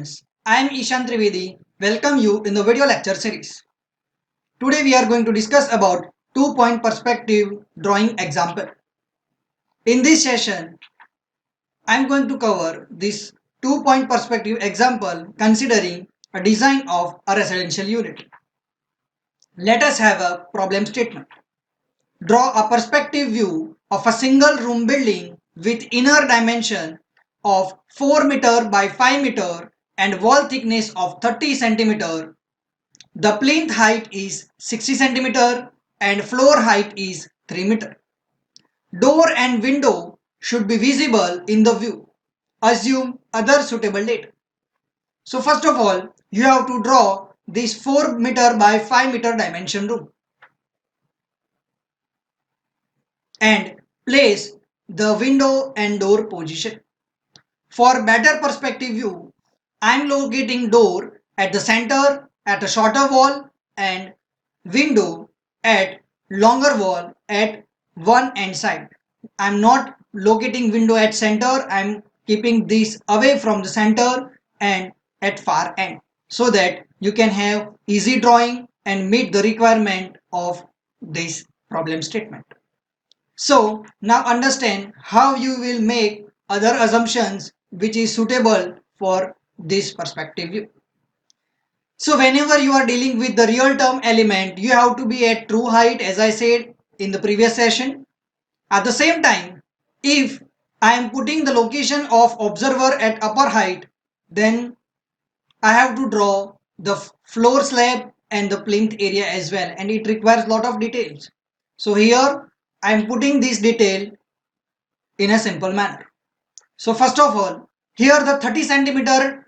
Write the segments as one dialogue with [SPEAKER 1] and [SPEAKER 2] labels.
[SPEAKER 1] students, I am Ishan Trivedi. Welcome you in the video lecture series. Today we are going to discuss about 2-point perspective drawing example. In this session, I am going to cover this 2-point perspective example considering a design of a residential unit. Let us have a problem statement. Draw a perspective view of a single room building with inner dimension of 4 meter by 5 meter and wall thickness of 30 centimeter. The plinth height is 60 centimeter and floor height is 3 meter. Door and window should be visible in the view. Assume other suitable data. So first of all, you have to draw this 4 meter by 5 meter dimension room and place the window and door position. For better perspective view, I am locating door at the center at a shorter wall and window at longer wall at one end side. I am not locating window at center, I am keeping this away from the center and at far end so that you can have easy drawing and meet the requirement of this problem statement. So now understand how you will make other assumptions which is suitable for this perspective view. So whenever you are dealing with the real term element, you have to be at true height as I said in the previous session. At the same time, if I am putting the location of observer at upper height, then I have to draw the floor slab and the plinth area as well, and it requires lot of details. So here I am putting this detail in a simple manner. So first of all, here the 30 centimeter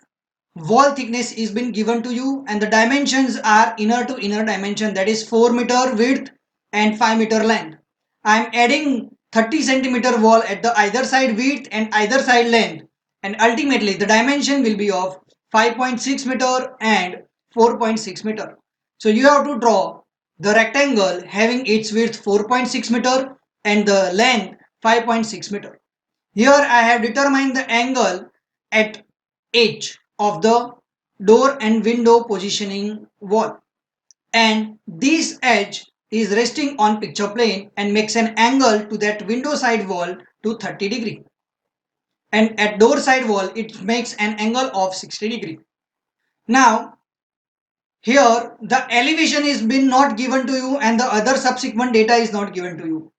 [SPEAKER 1] wall thickness is been given to you and the dimensions are inner to inner dimension, that is 4 meter width and 5 meter length. I am adding 30 centimeter wall at the either side width and either side length, and ultimately the dimension will be of 5.6 meter and 4.6 meter. So you have to draw the rectangle having its width 4.6 meter and the length 5.6 meter. Here I have determined the angle at edge of the door and window positioning wall, and this edge is resting on picture plane and makes an angle to that window side wall to 30 degree, and at door side wall it makes an angle of 60 degree. Now here the elevation is been not given to you and the other subsequent data is not given to you.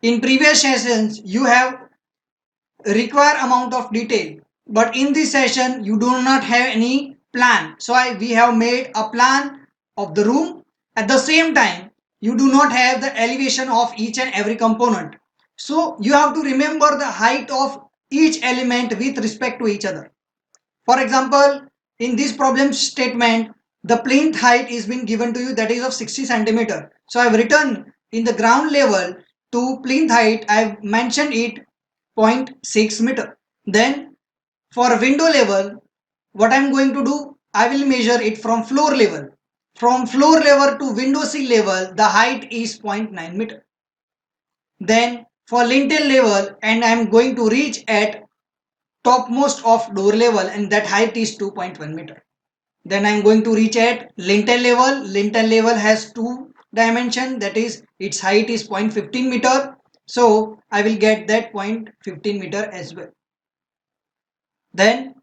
[SPEAKER 1] In previous sessions you have require amount of detail, but in this session you do not have any plan. So we have made a plan of the room. At the same time you do not have the elevation of each and every component, so you have to remember the height of each element with respect to each other. For example, in this problem statement the plinth height is been given to you, that is of 60 centimeter. So I have written in the ground level to plinth height, I have mentioned it 0.6 meter. Then for window level, what I am going to do, I will measure it from floor level. From floor level to window sill level, the height is 0.9 meter. Then for lintel level, and I am going to reach at topmost of door level, and that height is 2.1 meter. Then I am going to reach at lintel level. Lintel level has two dimension, that is its height is 0.15 meter. So I will get that 0.15 meter as well. Then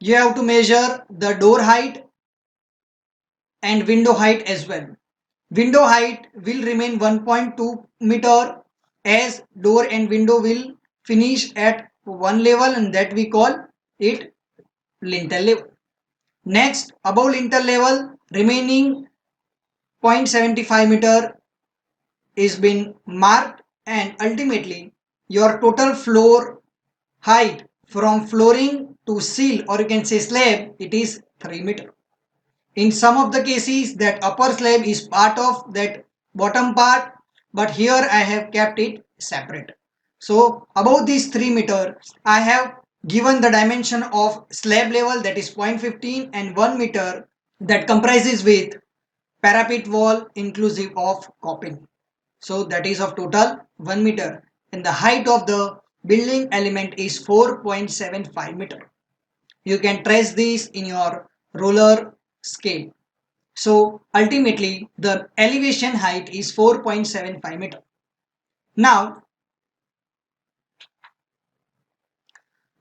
[SPEAKER 1] you have to measure the door height and window height as well. Window height will remain 1.2 meter as door and window will finish at one level, and that we call it lintel level. Next, above lintel level remaining 0.75 meter is been marked, and ultimately your total floor height from flooring to sill, or you can say slab, it is 3 meter. In some of the cases that upper slab is part of that bottom part, but here I have kept it separate. So above this 3 meter I have given the dimension of slab level, that is 0.15, and 1 meter that comprises with parapet wall inclusive of coping. So that is of total 1 meter, and the height of the building element is 4.75 meter. You can trace this in your roller scale. So ultimately the elevation height is 4.75 meter. Now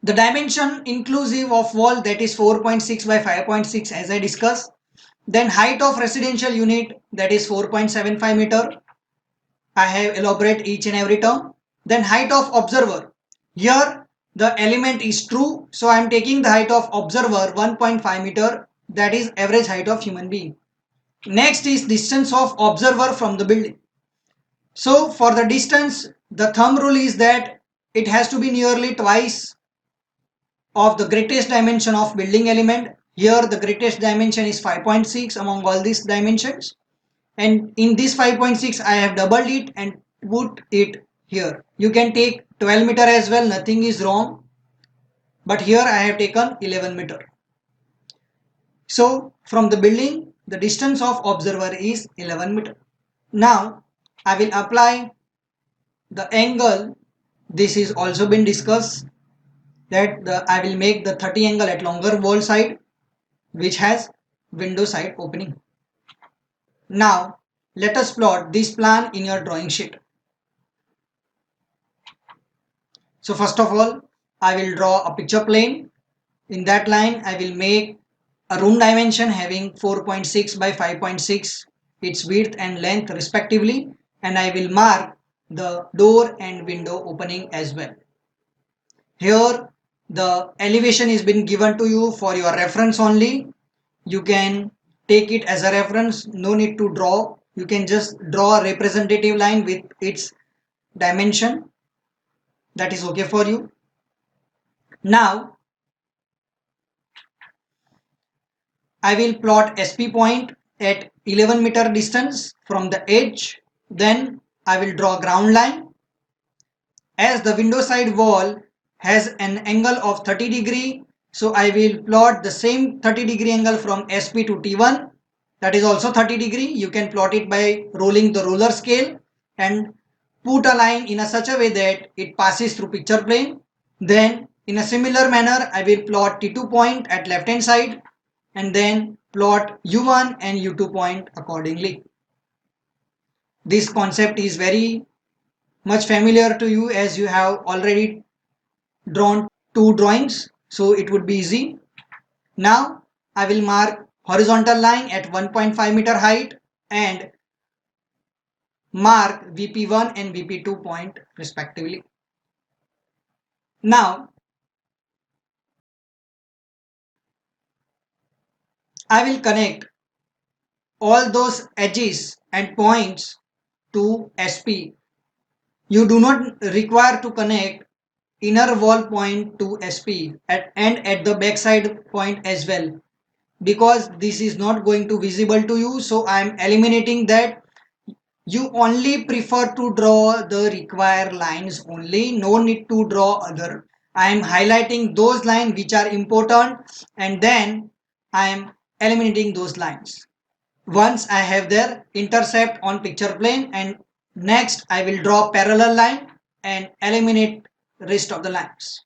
[SPEAKER 1] the dimension inclusive of wall, that is 4.6 by 5.6 as I discussed. Then height of residential unit, that is 4.75 meter. I have elaborated each and every term. Then height of observer. Here the element is true, so I am taking the height of observer 1.5 meter, that is average height of human being. Next is distance of observer from the building. So for the distance, the thumb rule is that it has to be nearly twice of the greatest dimension of building element. Here the greatest dimension is 5.6 among all these dimensions, and in this 5.6 I have doubled it and put it here. You can take 12 meter as well, nothing is wrong, but here I have taken 11 meter. So from the building the distance of observer is 11 meter. Now I will apply the angle. This is also been discussed, that I will make the 30 angle at longer wall side which has window side opening. Now let us plot this plan in your drawing sheet. So first of all I will draw a picture plane. In that line I will make a room dimension having 4.6 by 5.6, its width and length respectively, and I will mark the door and window opening as well. Here the elevation is been given to you for your reference only. You can take it as a reference, no need to draw. You can just draw a representative line with its dimension. That is okay for you. Now I will plot SP point at 11 meter distance from the edge. Then I will draw ground line. As the window side wall has an angle of 30 degree, so I will plot the same 30 degree angle from SP to T1, that is also 30 degree. You can plot it by rolling the roller scale and put a line in a such a way that it passes through picture plane. Then in a similar manner I will plot T2 point at left hand side and then plot U1 and U2 point accordingly. This concept is very much familiar to you as you have already drawn two drawings, so it would be easy. Now I will mark horizontal line at 1.5 meter height and mark VP1 and VP2 point respectively. Now I will connect all those edges and points to SP. You do not require to connect inner wall point to SP and at the backside point as well, because this is not going to visible to you, so I am eliminating that. You only prefer to draw the required lines only, no need to draw other. I am highlighting those lines which are important and then I am eliminating those lines. Once I have their intercept on picture plane, and next I will draw parallel line and eliminate rest of the lines.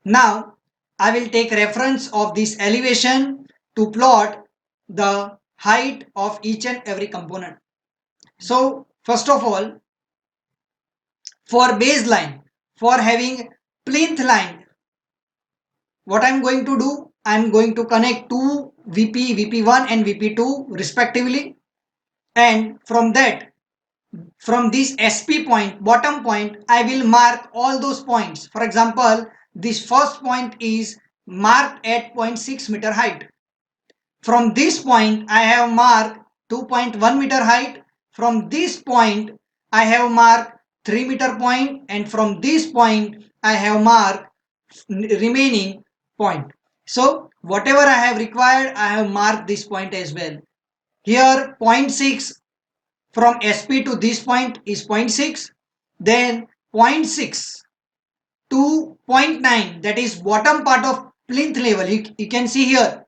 [SPEAKER 1] Now I will take reference of this elevation to plot the height of each and every component. So first of all, for baseline, for having plinth line, what I am going to do, I am going to connect two VP, VP1 and VP2 respectively, and from that, from this SP point, bottom point, I will mark all those points. For example, this first point is marked at 0.6 meter height. From this point I have marked 2.1 meter height. From this point I have marked 3 meter point, and from this point I have marked remaining point. So whatever I have required, I have marked this point as well. Here 0.6 from SP to this point is 0.6, then 0.6 to 0.9, that is bottom part of plinth level. You can see here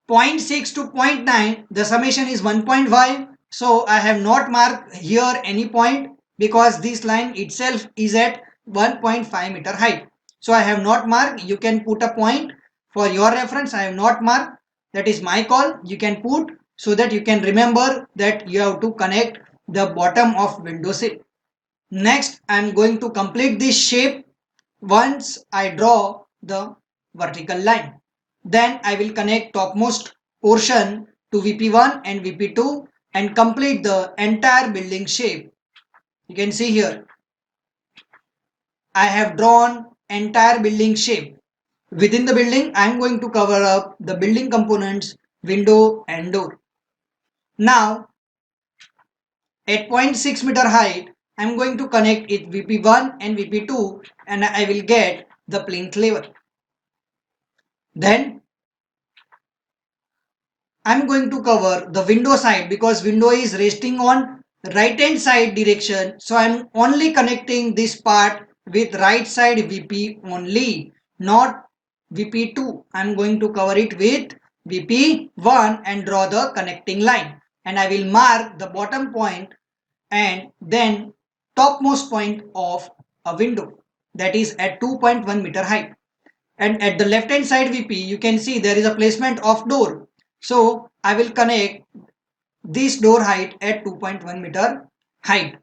[SPEAKER 1] 0.6 to 0.9, the summation is 1.5. So I have not marked here any point because this line itself is at 1.5 meter height. So I have not marked. You can put a point For your reference, I have not marked. That is my call. You can put so that you can remember that you have to connect the bottom of window sill. Next, I am going to complete this shape once I draw the vertical line. Then I will connect topmost portion to VP1 and VP2 and complete the entire building shape. You can see here, I have drawn entire building shape. Within the building, I am going to cover up the building components, window and door. Now, at 0.6 meter height, I am going to connect it VP1 and VP2 and I will get the plinth level. Then I'm going to cover the window side because window is resting on right hand side direction. So I'm only connecting this part with right side VP only, not VP2. I'm going to cover it with VP1 and draw the connecting line. And I will mark the bottom point and then topmost point of a window that is at 2.1 meter height. And at the left hand side VP, you can see there is a placement of door. So I will connect this door height at 2.1 meter height.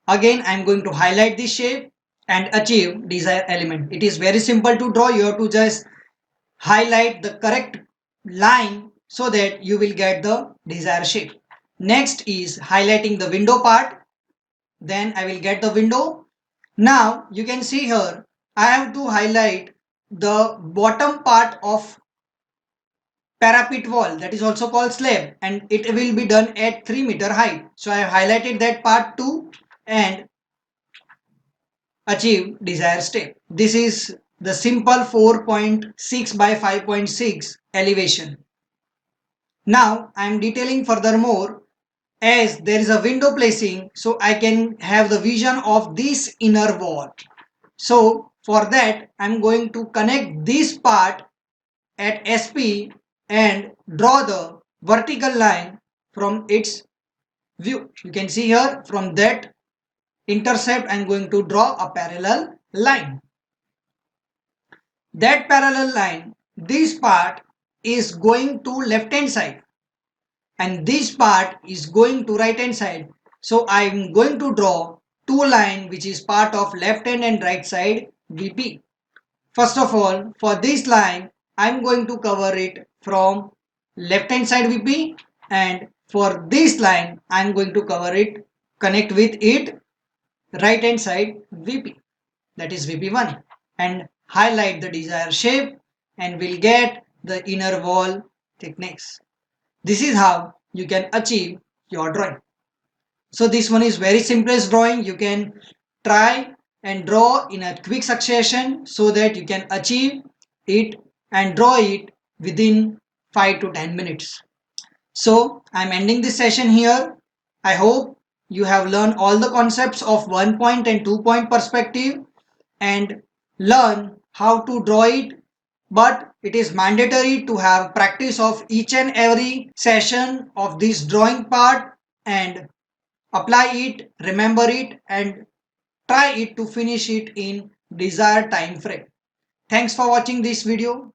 [SPEAKER 1] Again, I am going to highlight this shape and achieve desired element. It is very simple to draw. You have to just highlight the correct line so that you will get the desired shape. Next is highlighting the window part. Then I will get the window. Now you can see here, I have to highlight the bottom part of parapet wall, that is also called slab, and it will be done at 3 meter height. So I have highlighted that part too and achieve desired step. This is the simple 4.6 by 5.6 elevation. Now I am detailing furthermore. As there is a window placing, so I can have the vision of this inner wall. So for that, I'm going to connect this part at SP and draw the vertical line from its view. You can see here from that intercept, I'm going to draw a parallel line. That parallel line, this part is going to left hand side and this part is going to right hand side. So I'm going to draw two lines which is part of left hand and right side VP. First of all, for this line, I'm going to cover it from left hand side VP, and for this line, I'm going to cover it, connect with it right hand side VP, that is VP1, and highlight the desired shape and we'll get the inner wall thickness. This is how you can achieve your drawing. So this one is very simplest drawing. You can try and draw in a quick succession so that you can achieve it and draw it within 5 to 10 minutes. So I'm ending this session here. I hope you have learned all the concepts of 1 point and 2 point perspective and learn how to draw it, but it is mandatory to have practice of each and every session of this drawing part and apply it, remember it and try it to finish it in desired time frame. Thanks for watching this video.